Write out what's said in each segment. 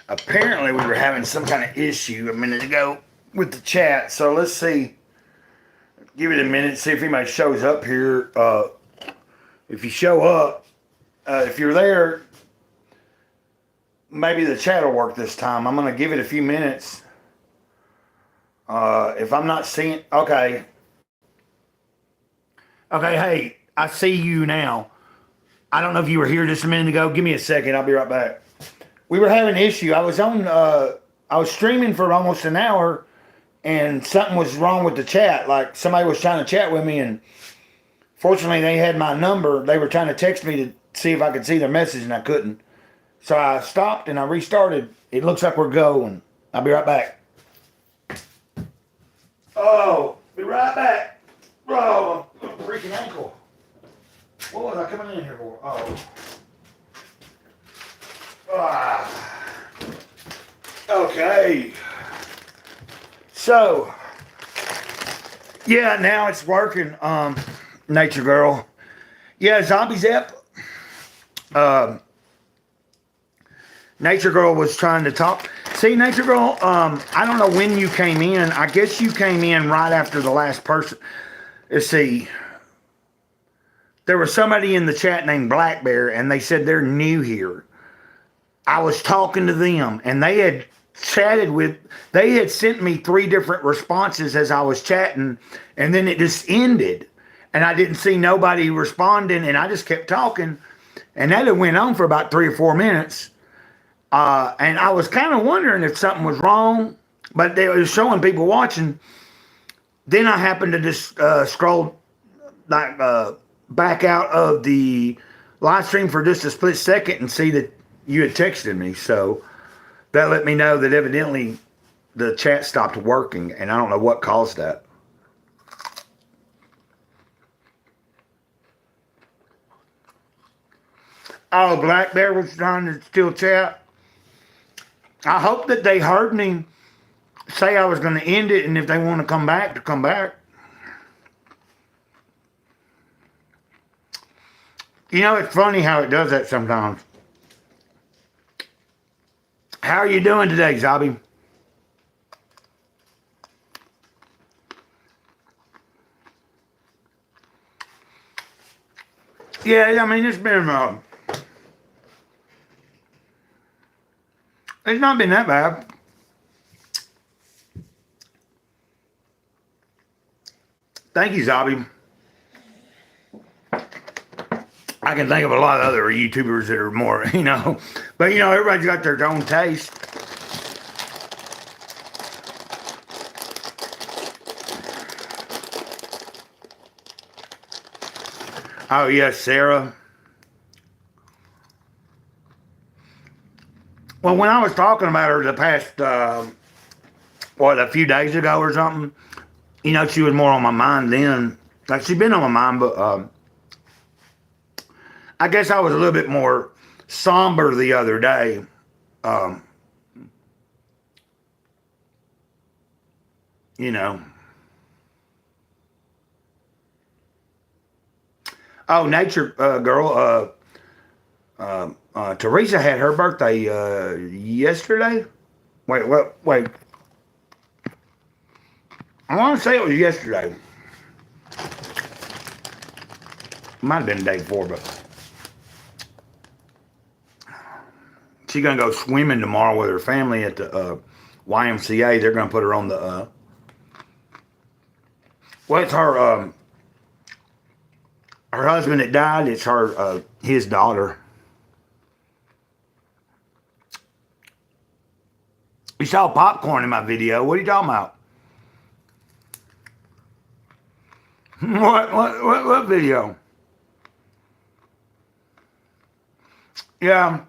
Apparently, we were having some kind of issue a minute ago with the chat. So let's see. Give it a minute. See if anybody shows up here. If you show up, if you're there, maybe the chat will work this time. I'm going to give it a few minutes. If I'm not seeing, okay. Okay, hey, I see you now. I don't know if you were here just a minute ago. Give me a second. I'll be right back. We were having an issue. I was streaming for almost an hour, and something was wrong with the chat. Like somebody was trying to chat with me, and fortunately they had my number. They were trying to text me to see if I could see their message, and I couldn't. So I stopped and I restarted. It looks like we're going. I'll be right back. Oh, be right back. Oh, freaking ankle. What was I coming in here for? Oh. Ah. Okay. So, yeah, now it's working. Nature Girl. Yeah, Zombies Ep. Nature Girl was trying to talk. See, Nature Girl, I don't know when you came in. I guess you came in right after the last person. Let's see. There was somebody in the chat named Black Bear, and they said they're new here. I was talking to them, and they had they had sent me 3 different responses as I was chatting, and then it just ended. And I didn't see nobody responding, and I just kept talking. And that had went on for about 3 or 4 minutes. And I was kind of wondering if something was wrong, but they were showing people watching. Then I happened to just scroll like back out of the live stream for just a split second and see that you had texted me. So that let me know that evidently the chat stopped working, and I don't know what caused that. Oh, Black Bear was trying to still chat. I hope that they heard me say I was going to end it, and if they want to come back, to come back. You know, it's funny how it does that sometimes. How are you doing today, Zobby? Yeah, I mean, it's been, it's not been that bad. Thank you, Zobby. I can think of a lot of other YouTubers that are more, but everybody's got their own taste. Oh, yes, Sarah. Well, when I was talking about her the past, a few days ago or something, she was more on my mind then. Like, she's been on my mind, but I guess I was a little bit more somber the other day. Oh, Nature Girl, Teresa had her birthday yesterday. Wait. I want to say it was yesterday. Might have been the day before, but she's going to go swimming tomorrow with her family at the YMCA. They're going to put her on the... it's her husband that died. It's his daughter. You saw popcorn in my video. What are you talking about? What video? Yeah.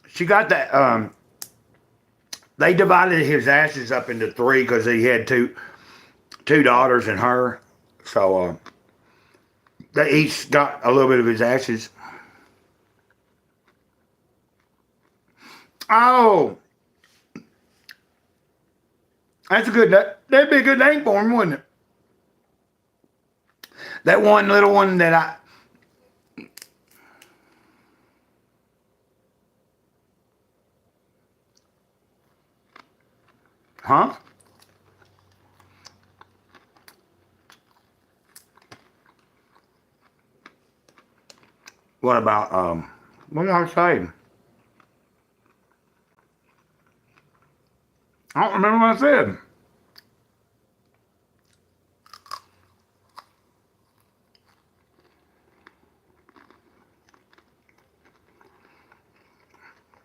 She got that. They divided his ashes up into 3 because he had two daughters and her. So they each got a little bit of his ashes. Oh. That'd be a good name for him, wouldn't it? That one little one that Huh? What about, what did I say? I don't remember what I said.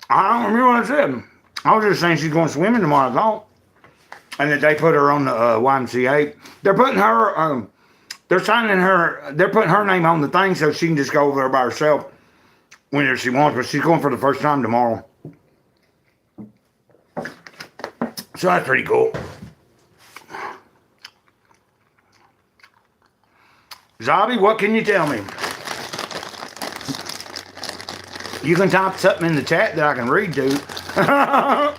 I don't remember what I said. I was just saying she's going swimming tomorrow, I thought. And that they put her on the YMCA. They're putting her, they're signing her, they're putting her name on the thing so she can just go over there by herself whenever she wants, but she's going for the first time tomorrow. So that's pretty cool. Zobby, what can you tell me? You can type something in the chat that I can read to. I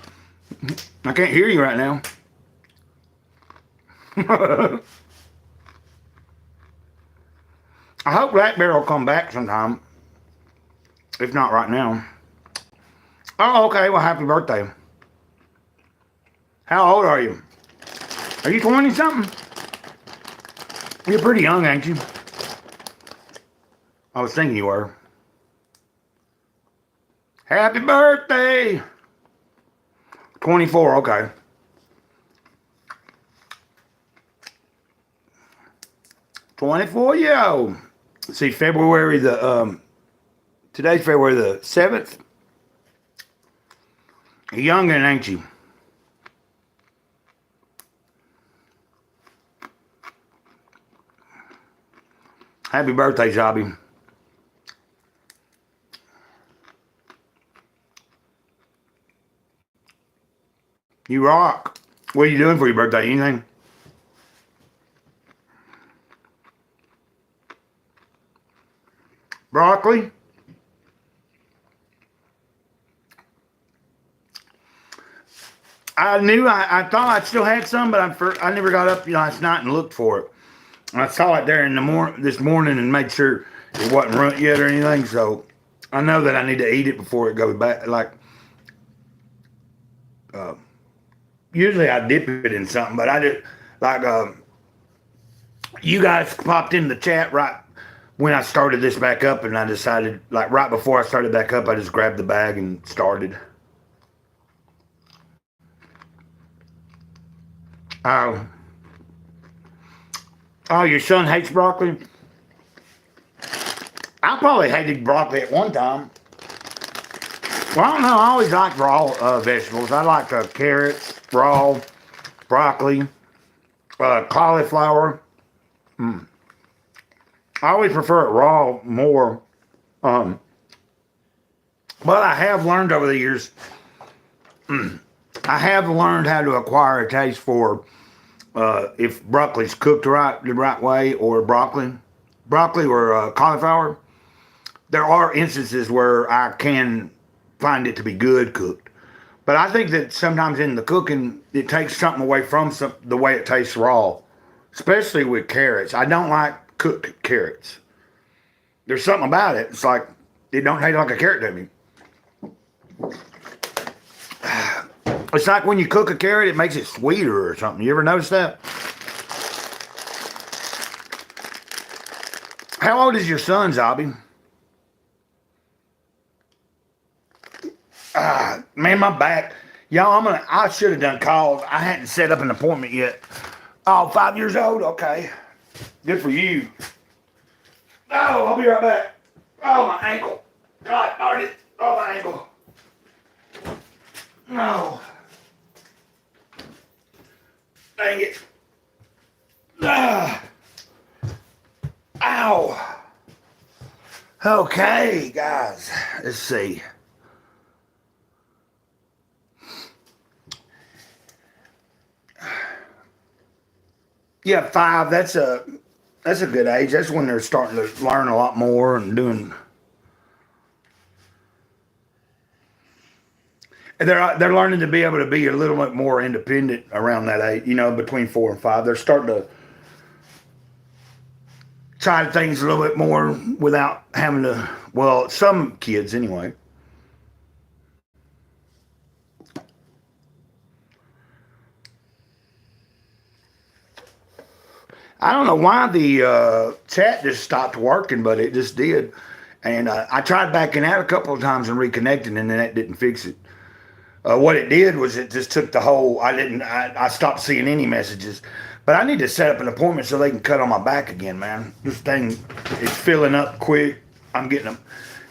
can't hear you right now. I hope Blackberry will come back sometime. If not right now. Oh, okay. Well, happy birthday. How old are you? Are you 20 something? You're pretty young, ain't you? I was thinking you were. Happy birthday! 24, okay. $24-year-old. See, February the, today's February the 7th. You're youngin', ain't you? Happy birthday, Zobby. You rock. What are you doing for your birthday? Anything? Broccoli? I thought I still had some, but I never got up last night and looked for it. I saw it there in the this morning and made sure it wasn't runt yet or anything. So I know that I need to eat it before it goes back. Like usually I dip it in something, but I just like you guys popped in the chat right when I started this back up, and I decided like right before I started back up, I just grabbed the bag and started. Oh, your son hates broccoli? I probably hated broccoli at one time. Well, I don't know. I always liked raw vegetables. I like carrots, raw, broccoli, cauliflower. I always prefer it raw more. But I have learned over the years, I have learned how to acquire a taste for if broccoli's cooked the right way, or broccoli or cauliflower. There are instances where I can find it to be good cooked, but I think that sometimes in the cooking it takes something away from the way it tastes raw, especially with carrots. I don't like cooked carrots. There's something about it. It's like it don't taste like a carrot to me. It's like when you cook a carrot, it makes it sweeter or something. You ever notice that? How old is your son, Zobby? Man, my back. Y'all, I should have done calls. I hadn't set up an appointment yet. Oh, 5 years old? Okay. Good for you. Oh, I'll be right back. Oh, my ankle. God darn it. Oh, my ankle. No. Dang it. Ow. Okay, guys. Let's see. Yeah, 5. That's a good age. That's when they're starting to learn a lot more and doing. They're learning to be able to be a little bit more independent around that age. You know, between 4 and 5, they're starting to try things a little bit more without having to. Well, some kids anyway. I don't know why the chat just stopped working, but it just did. And I tried backing out a couple of times and reconnecting, and then that didn't fix it. What it did was it just took the whole. I stopped seeing any messages. But I need to set up an appointment so they can cut on my back again, man. This thing is filling up quick. I'm getting them.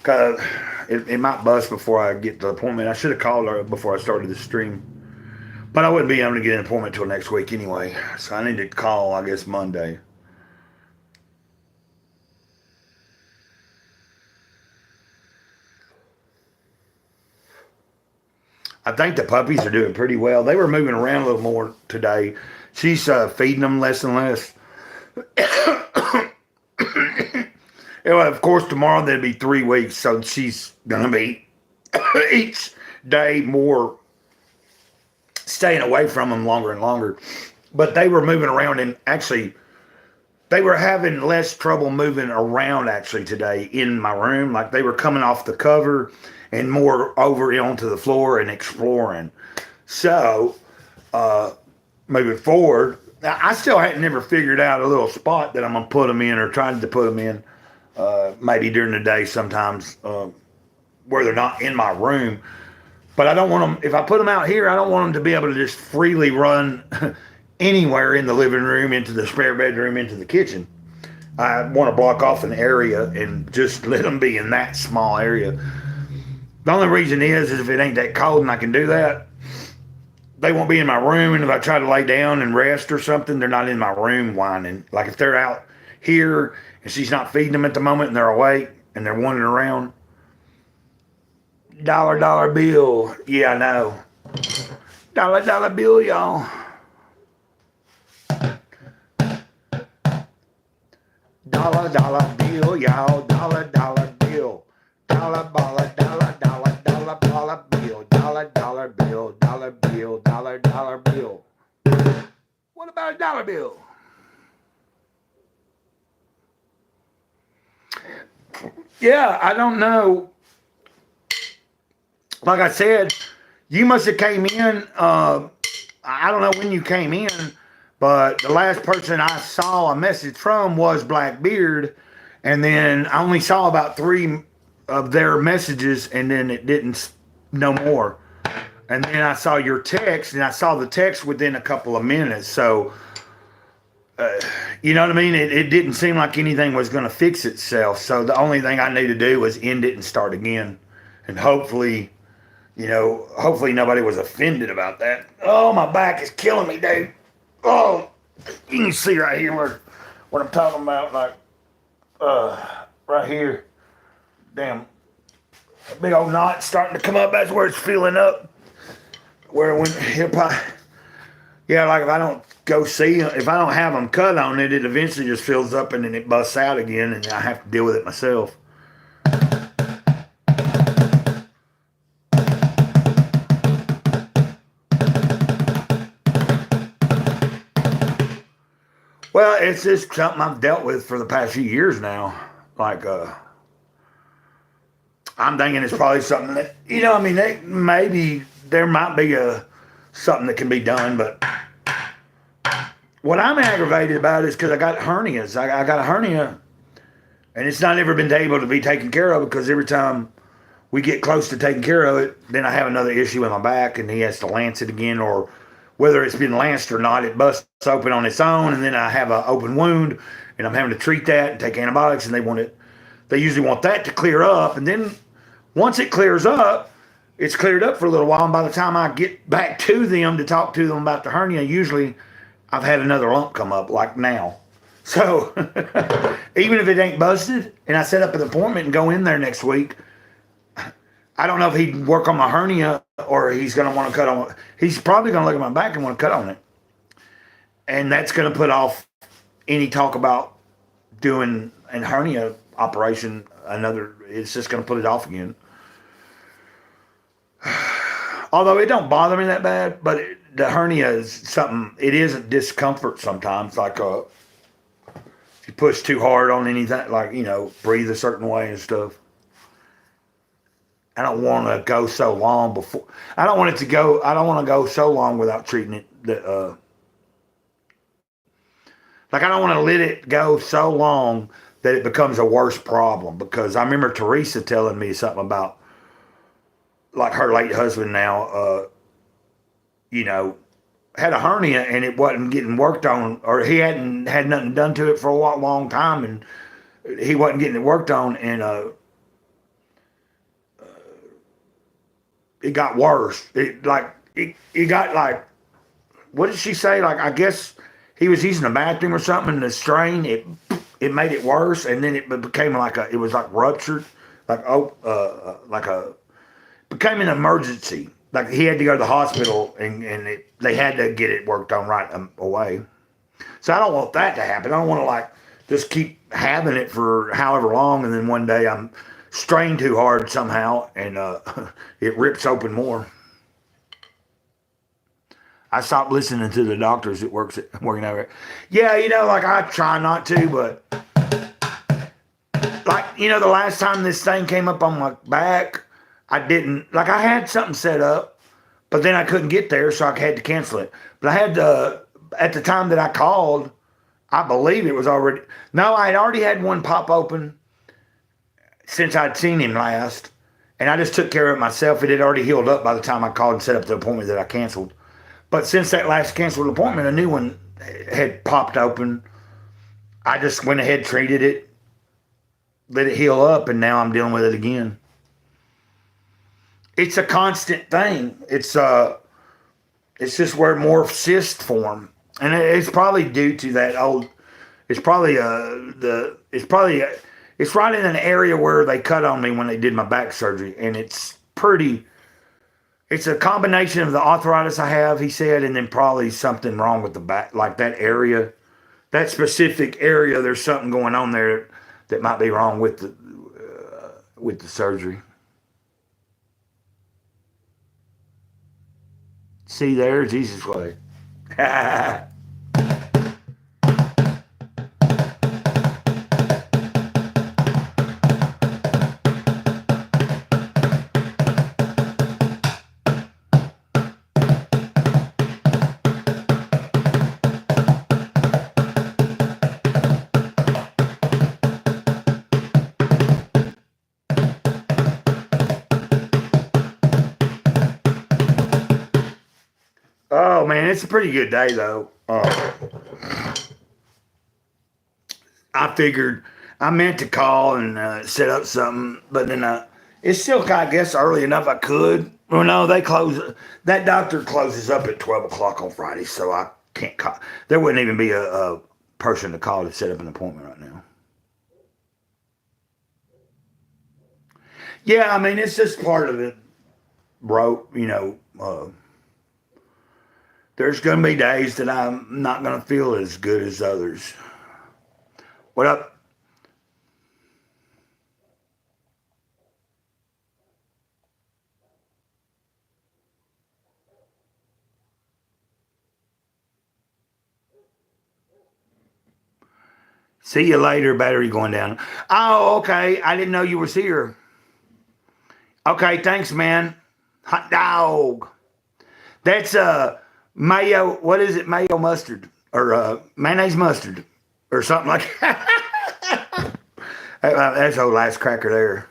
Cause it might bust before I get the appointment. I should have called her before I started the stream. But I wouldn't be able to get an appointment till next week anyway. So I need to call, I guess, Monday. I think the puppies are doing pretty well. They were moving around a little more today. She's feeding them less and less. Well, of course, tomorrow there'll be 3 weeks, so she's going to be each day more staying away from them longer and longer. But they were moving around, and actually, they were having less trouble moving around actually today in my room. Like they were coming off the cover and more over onto the floor and exploring. So, moving forward, now, I still hadn't never figured out a little spot that I'm going to put them in or tried to put them in, maybe during the day sometimes, where they're not in my room. But I don't want them, if I put them out here, I don't want them to be able to just freely run anywhere in the living room, into the spare bedroom, into the kitchen. I want to block off an area and just let them be in that small area. The only reason is if it ain't that cold and I can do that, they won't be in my room. And if I try to lay down and rest or something, they're not in my room whining. Like if they're out here and she's not feeding them at the moment and they're awake and they're wandering around. Dollar bill. Yeah, I know. Dollar bill, y'all. Dollar bill, y'all. Dollar bill. Dollar bill. Dollar bill. What about a dollar bill? Yeah, I don't know. Like I said, you must have came in. I don't know when you came in, but the last person I saw a message from was Blackbeard, and then I only saw about 3 of their messages, and then it didn't no more. And then I saw your text, and I saw the text within a couple of minutes. So, you know what I mean? It didn't seem like anything was going to fix itself. So the only thing I need to do was end it and start again, and hopefully. You know, hopefully nobody was offended about that. Oh, my back is killing me, dude. Oh, you can see right here what I'm talking about, like, right here. Damn, a big old knot starting to come up. That's where it's filling up. Where when yeah, like if I don't go see, if I don't have them cut on it, it eventually just fills up and then it busts out again, and I have to deal with it myself. Well, it's just something I've dealt with for the past few years now. Like, I'm thinking it's probably something that, you know, I mean, maybe there might be something that can be done, but what I'm aggravated about is because I got hernias. I got a hernia, and it's not ever been able to be taken care of because every time we get close to taking care of it, then I have another issue with my back, and he has to lance it again, or whether it's been lanced or not, it busts open on its own, and then I have an open wound, and I'm having to treat that and take antibiotics, and they usually want that to clear up, and then once it clears up, it's cleared up for a little while, and by the time I get back to them to talk to them about the hernia, usually I've had another lump come up, like now. So, even if it ain't busted, and I set up an appointment and go in there next week, I don't know if he'd work on my hernia or he's going to want to cut on it. He's probably going to look at my back and want to cut on it. And that's going to put off any talk about doing a hernia operation. It's just going to put it off again. Although it don't bother me that bad, but the hernia is something, it is a discomfort sometimes. Like if you push too hard on anything, like, you know, breathe a certain way and stuff. I don't want to go so long before. I don't want to go so long without treating it. That, Like, I don't want to let it go so long that it becomes a worse problem. Because I remember Teresa telling me something about, like, her late husband now, you know, had a hernia and it wasn't getting worked on, or he hadn't had nothing done to it for a long time, and he wasn't getting it worked on, and it got worse. It got like, what did she say? Like, I guess he was using the bathroom or something, and the strain, it made it worse, and then it became like it was like ruptured, like became an emergency. Like, he had to go to the hospital, and they had to get it worked on right away. So I don't want that to happen. I don't want to, like, just keep having it for however long, and then one day I'm strained too hard somehow, and it rips open more. I stopped listening to the doctors that working over it. Yeah, you know, like, I try not to, but like, you know, the last time this thing came up on my back, I didn't, like, I had something set up, but then I couldn't get there, so I had to cancel it. But I had to, at the time that I called, I believe it was already, no, I had already had one pop open since I'd seen him last, and I just took care of it myself. It had already healed up by the time I called and set up the appointment that I canceled. But since that last canceled appointment, a new one had popped open. I just went ahead, treated it, let it heal up, and now I'm dealing with it again. It's a constant thing. It's just where more cysts form, and it's probably due to that old. It's probably it's right in an area where they cut on me when they did my back surgery, and it's pretty. It's a combination of the arthritis I have, he said, and then probably something wrong with the back, like that area, that specific area. There's something going on there that might be wrong with the surgery. See there, Jesus way. Oh, man, it's a pretty good day, though. I figured I meant to call and set up something, but then it's still, I guess, early enough I could. Well, no, they close. That doctor closes up at 12 o'clock on Friday, so I can't call. There wouldn't even be a person to call to set up an appointment right now. Yeah, I mean, it's just part of it, bro. You know, there's going to be days that I'm not going to feel as good as others. What up? See you later, battery going down. Oh, okay. I didn't know you was here. Okay, thanks, man. Hot dog. That's mayo. What is it? Mayo mustard or mayonnaise mustard or something like that. That's old last cracker there.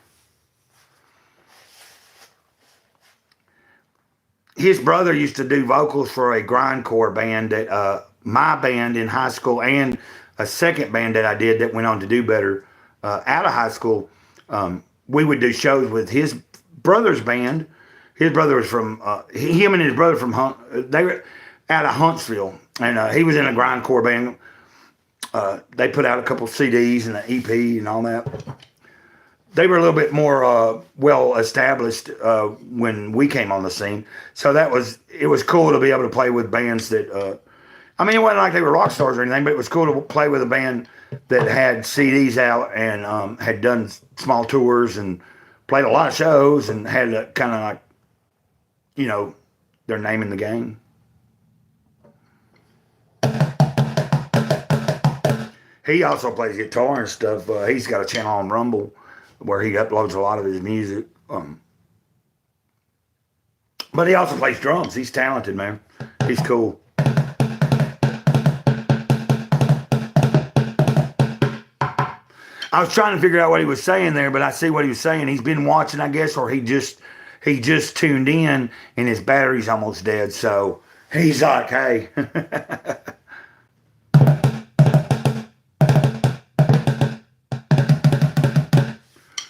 His brother used to do vocals for a grindcore band that my band in high school, and a second band that I did that went on to do better out of high school. We would do shows with his brother's band. His brother was from him and his brother from they were out of Huntsville, and he was in a grindcore band. They put out a couple CDs and an EP and all that. They were a little bit more well established when we came on the scene, so it was cool to be able to play with bands that. I mean, it wasn't like they were rock stars or anything, but it was cool to play with a band that had CDs out and had done small tours and played a lot of shows and had a kind of like, you know, their name in the game. He also plays guitar and stuff. He's got a channel on Rumble where he uploads a lot of his music. But he also plays drums. He's talented, man. He's cool. I was trying to figure out what he was saying there, but I see what he was saying. He's been watching, I guess, or he just tuned in and his battery's almost dead. So he's like, hey.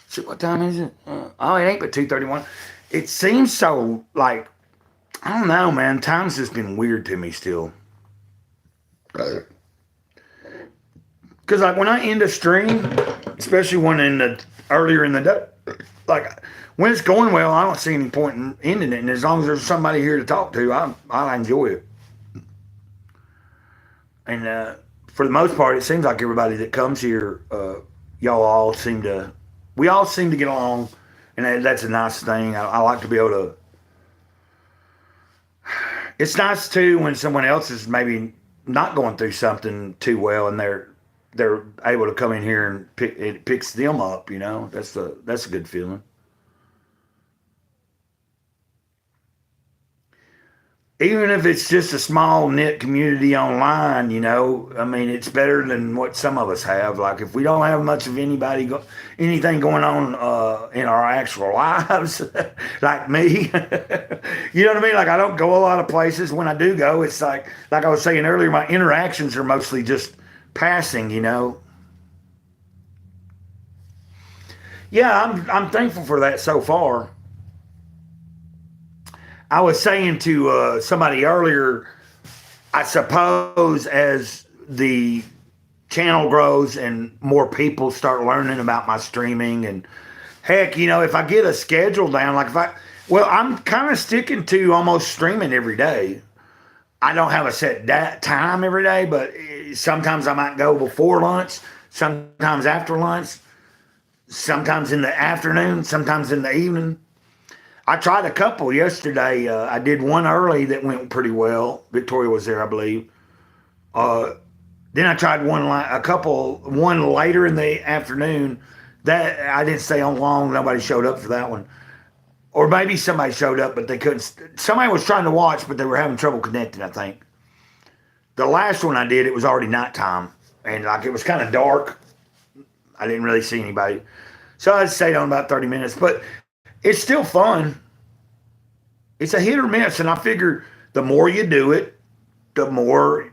See, what time is it? Oh, it ain't but 2:31. It seems so like, I don't know, man. Time's just been weird to me still. Because like when I end a stream, especially when earlier in the day, like when it's going well, I don't see any point in ending it. And as long as there's somebody here to talk to, I enjoy it. And for the most part, it seems like everybody that comes here, we all seem to get along, and that's a nice thing. I like to be able to. It's nice too when someone else is maybe not going through something too well, and they're able to come in here and it picks them up. That's a good feeling. Even if it's just a small knit community online, I mean, it's better than what some of us have. Like if we don't have much of anything going on in our actual lives, like me, you know what I mean? Like I don't go a lot of places. When I do go, it's like I was saying earlier, my interactions are mostly just passing. Yeah, I'm thankful for that so far. I was saying to somebody earlier, I suppose as the channel grows and more people start learning about my streaming, and heck, if I get a schedule down, like I'm kind of sticking to almost streaming every day. I don't have a set time every day, but sometimes I might go before lunch, sometimes after lunch, sometimes in the afternoon, sometimes in the evening. I tried a couple yesterday. I did one early that went pretty well. Victoria was there, I believe. Then I tried one later in the afternoon. That I didn't stay on long. Nobody showed up for that one. Or maybe somebody showed up, but they couldn't. Somebody was trying to watch, but they were having trouble connecting, I think. The last one I did, it was already nighttime. And like it was kind of dark. I didn't really see anybody. So I stayed on about 30 minutes. But it's still fun. It's a hit or miss, and I figure the more you do it, the more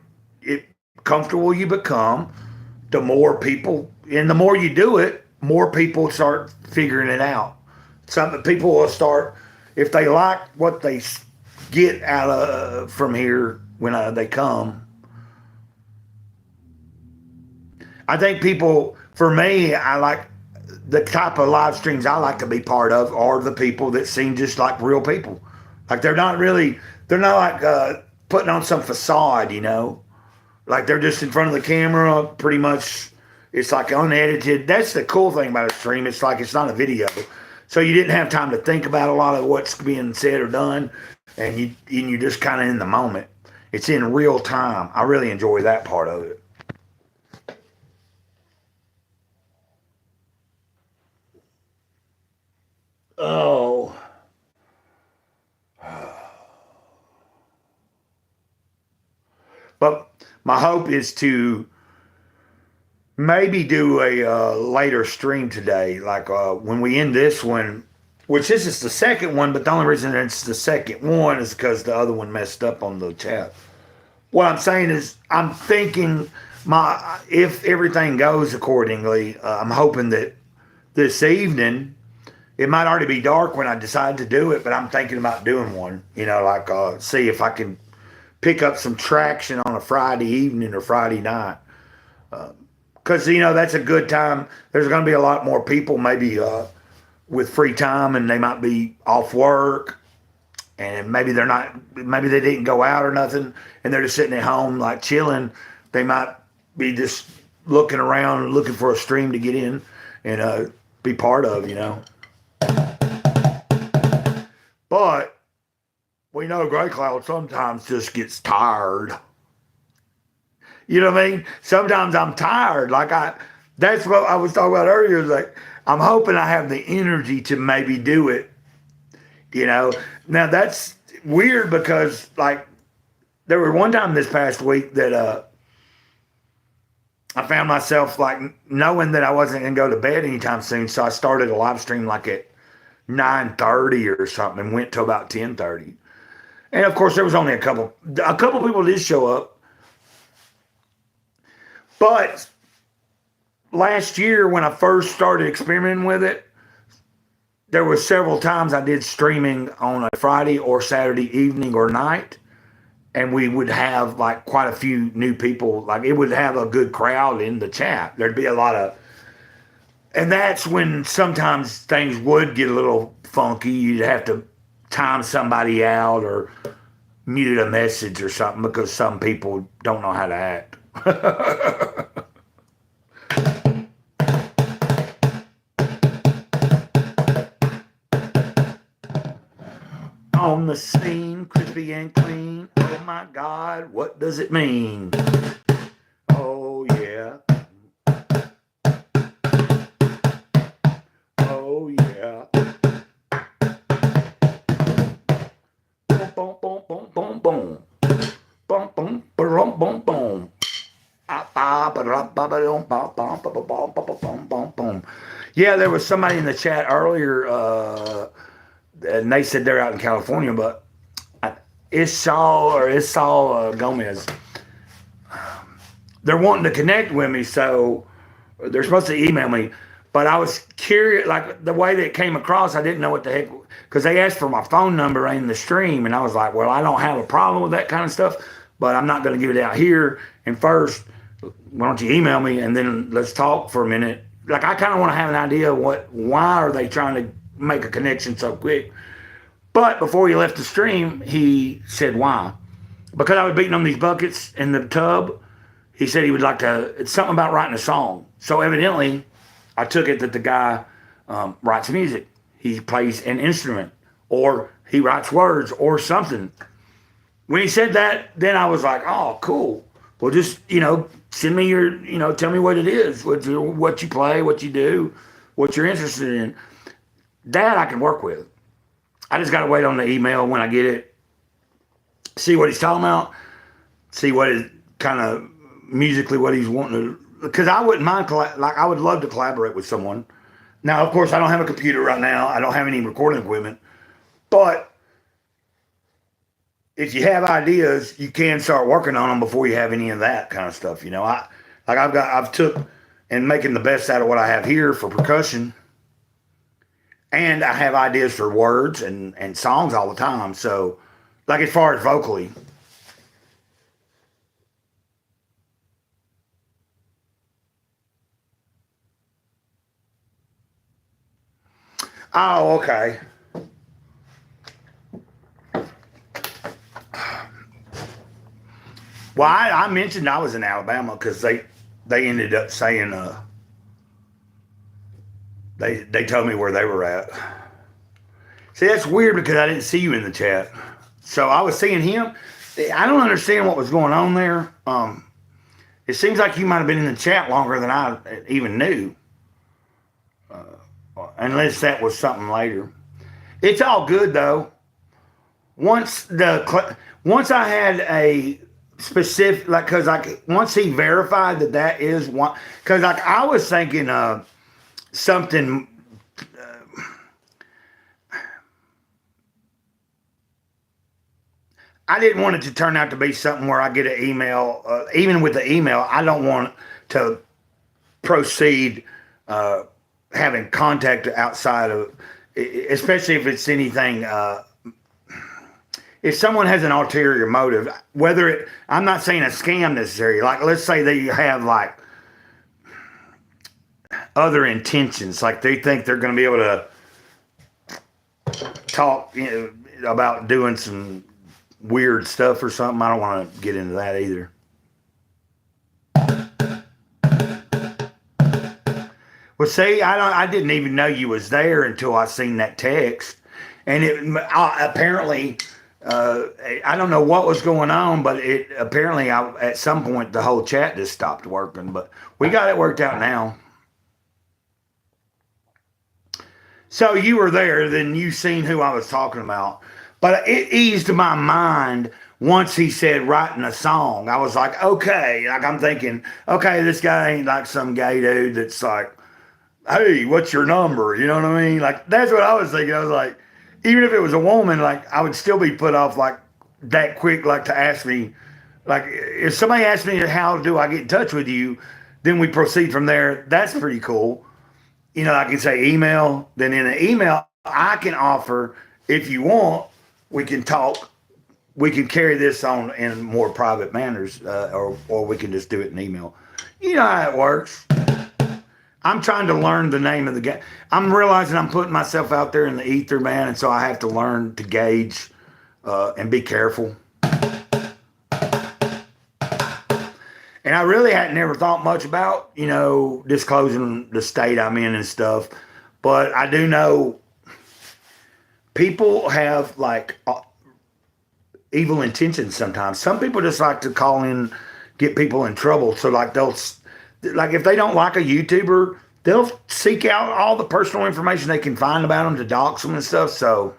comfortable you become, the more you do it, more people start figuring it out. Some people will start, if they like what they get out of from here when they come. I think for me, I like the type of live streams I like to be part of are the people that seem just like real people. Like they're not like putting on some facade, like they're just in front of the camera pretty much. It's like unedited. That's the cool thing about a stream. It's like it's not a video. So you didn't have time to think about a lot of what's being said or done. And you're just kind of in the moment. It's in real time. I really enjoy that part of it. Oh. But my hope is to maybe do a later stream today. Like when we end this one, which this is the second one, but the only reason it's the second one is because the other one messed up on the chat. What I'm saying is I'm thinking if everything goes accordingly, I'm hoping that this evening, it might already be dark when I decide to do it, but I'm thinking about doing one, see if I can pick up some traction on a Friday evening or Friday night. Because, that's a good time. There's going to be a lot more people maybe with free time, and they might be off work, and maybe they didn't go out or nothing, and they're just sitting at home like chilling. They might be just looking around, looking for a stream to get in and be part of, But we know Greycloud sometimes just gets tired. You know what I mean? Sometimes I'm tired. That's what I was talking about earlier. Like, I'm hoping I have the energy to maybe do it. Now that's weird because like there were one time this past week that I found myself like knowing that I wasn't going to go to bed anytime soon. So I started a live stream like at 9:30 or something and went to about 10:30. And of course, there was only a couple people did show up. But last year, when I first started experimenting with it, there were several times I did streaming on a Friday or Saturday evening or night. And we would have like quite a few new people. Like it would have a good crowd in the chat. There'd be a lot of, and that's when sometimes things would get a little funky. You'd have to time somebody out or mute a message or something because some people don't know how to act. On the scene, crispy and clean. Oh my God, what does it mean? Oh yeah. Oh yeah. Boom, boom, boom, boom, boom. Boom, boom, boom, boom, boom. Yeah, there was somebody in the chat earlier, and they said they're out in California, but it's Saul Gomez. They're wanting to connect with me, so they're supposed to email me. But I was curious, like the way that it came across, I didn't know what the heck, because they asked for my phone number in the stream, and I was like, well, I don't have a problem with that kind of stuff, but I'm not going to give it out here. And first, why don't you email me, and then let's talk for a minute. Like I kind of want to have an idea of why are they trying to make a connection so quick. But before he left the stream, he said why. Because I was beating on these buckets in the tub, he said he would like to, it's something about writing a song. So evidently, I took it that the guy writes music. He plays an instrument, or he writes words, or something. When he said that, then I was like, oh, cool. Well, just, send me your, tell me what it is, what you play, what you do, what you're interested in. That I can work with. I just got to wait on the email when I get it, see what he's talking about, see what is kind of musically what he's wanting to, because I wouldn't mind, I would love to collaborate with someone. Now, of course, I don't have a computer right now. I don't have any recording equipment, but if you have ideas, you can start working on them before you have any of that kind of stuff. I've took and making the best out of what I have here for percussion. And I have ideas for words and songs all the time. So, like as far as vocally. Oh, okay. Well, I mentioned I was in Alabama because they ended up saying they told me where they were at. See, that's weird because I didn't see you in the chat. So I was seeing him. I don't understand what was going on there. It seems like you might have been in the chat longer than I even knew. Unless that was something later. It's all good though. Once I had a specific, once he verified that is one, because I was thinking something. I didn't want it to turn out to be something where I get an email. Even with the email, I don't want to proceed having contact outside of, especially if it's anything. If someone has an ulterior motive, I'm not saying a scam necessarily. Like, let's say they have like other intentions, like they think they're going to be able to talk about doing some weird stuff or something. I don't want to get into that either. Well, see, I didn't even know you was there until I seen that text, and apparently, I don't know what was going on, but at some point the whole chat just stopped working. But we got it worked out now. So you were there, then you seen who I was talking about. But it eased my mind once he said writing a song, I was like, okay. Like I'm thinking, okay, this guy ain't like some gay dude that's like, hey, what's your number? You know what I mean? Like that's what I was thinking. I was like, even if it was a woman, like I would still be put off like that quick, like to ask me, like if somebody asked me how do I get in touch with you, then we proceed from there. That's pretty cool. You know, I can say email. Then in an email, I can offer if you want, we can talk. We can carry this on in more private manners, or we can just do it in email. You know how it works. I'm trying to learn the name of the game. I'm realizing I'm putting myself out there in the ether, man, and so I have to learn to gauge and be careful. And I really hadn't never thought much about, you know, disclosing the state I'm in and stuff. But I do know people have like evil intentions sometimes. Some people just like to call in, get people in trouble. So like like if they don't like a YouTuber, they'll seek out all the personal information they can find about them to dox them and stuff. So,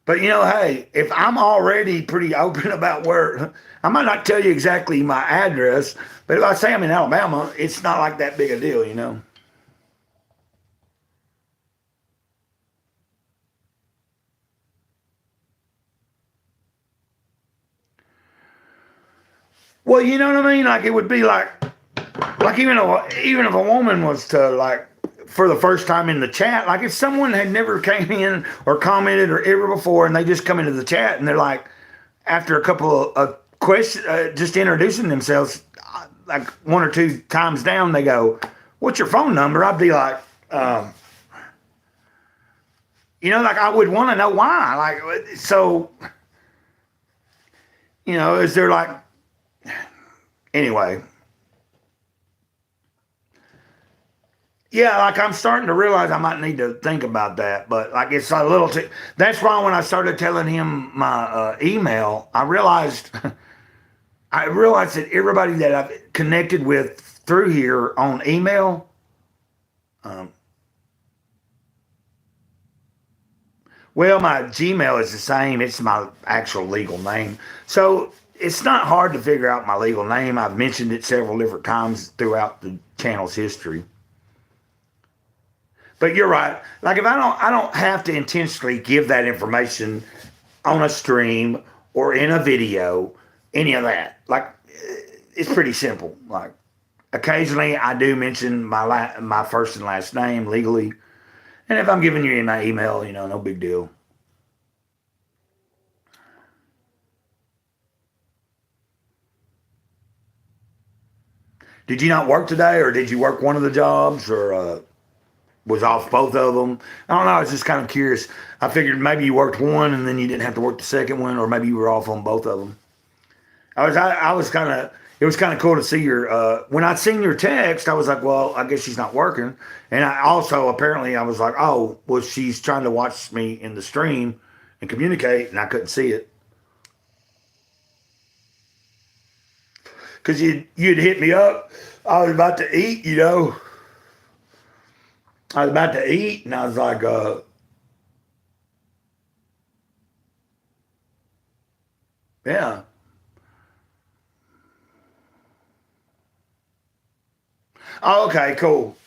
but you know, hey, if I'm already pretty open about where, I might not tell you exactly my address, but if I say I'm in Alabama, it's not like that big a deal, you know. Well, you know what I mean? Like it would be like even if a woman was to like for the first time in the chat, like if someone had never came in or commented or ever before, and they just come into the chat and they're like, after a couple of questions, just introducing themselves, like one or two times down, they go, "What's your phone number?" I'd be like, you know, like I would want to know why. Like, so, you know, is there like, anyway. Yeah, like I'm starting to realize I might need to think about that, but like it's a little too. That's why when I started telling him my email, I realized that everybody that I've connected with through here on email, um, well, my Gmail is the same. It's my actual legal name, so it's not hard to figure out my legal name. I've mentioned it several different times throughout the channel's history. But you're right. Like if I don't have to intentionally give that information on a stream or in a video, any of that. Like it's pretty simple. Like occasionally I do mention my first and last name legally, and if I'm giving you my email, you know, no big deal. Did you not work today, or did you work one of the jobs, or was off both of them? I don't know. I was just kind of curious. I figured maybe you worked one and then you didn't have to work the second one, or maybe you were off on both of them. I was kind of, it was kind of cool to see your, when I seen your text, I was like, well, I guess she's not working. And I also, apparently, I was like, oh, well, she's trying to watch me in the stream and communicate, and I couldn't see it. Because you'd hit me up. I was about to eat, you know. I was about to eat, and I was like, yeah. Oh, okay, cool.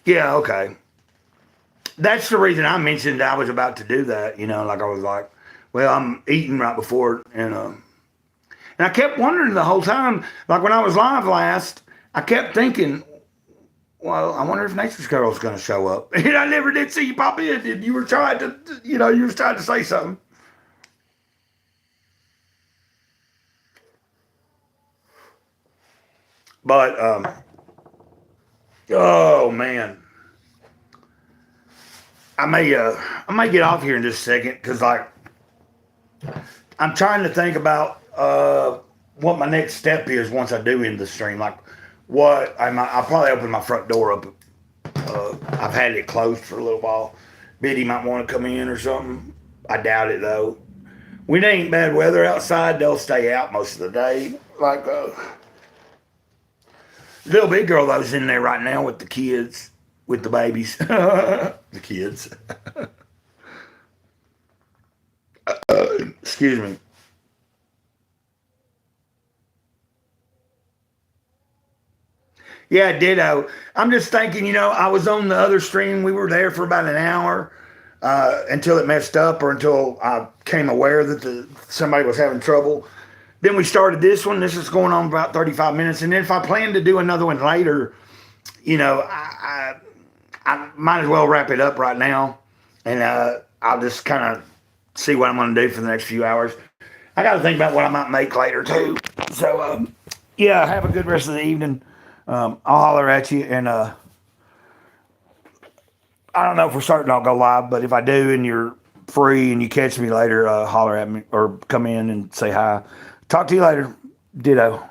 Yeah, okay. That's the reason I mentioned I was about to do that. You know, like I was like, well, I'm eating right before, and I kept wondering the whole time, like when I was live last, I kept thinking, well, I wonder if Nature's Girl's going to show up. And I never did see you pop in. And you were trying to, you know, you were trying to say something. But, oh man, I may get off here in just a second because, like, I'm trying to think about what my next step is once I do end the stream. Like, I'll probably open my front door up. I've had it closed for a little while. Biddy might want to come in or something. I doubt it though. When it ain't bad weather outside, they'll stay out most of the day. Like little big girl though is in there right now with the kids, with the babies, the kids. Excuse me. Yeah, ditto. I'm just thinking, I was on the other stream. We were there for about an hour until it messed up or until I came aware that somebody was having trouble. Then we started this one. This is going on about 35 minutes. And then if I plan to do another one later, I might as well wrap it up right now. And I'll just kind of see what I'm going to do for the next few hours. I got to think about what I might make later, too. So, yeah, have a good rest of the evening. I'll holler at you. And I don't know if we're starting, I'll go live. But if I do and you're free and you catch me later, holler at me or come in and say hi. Talk to you later. Ditto.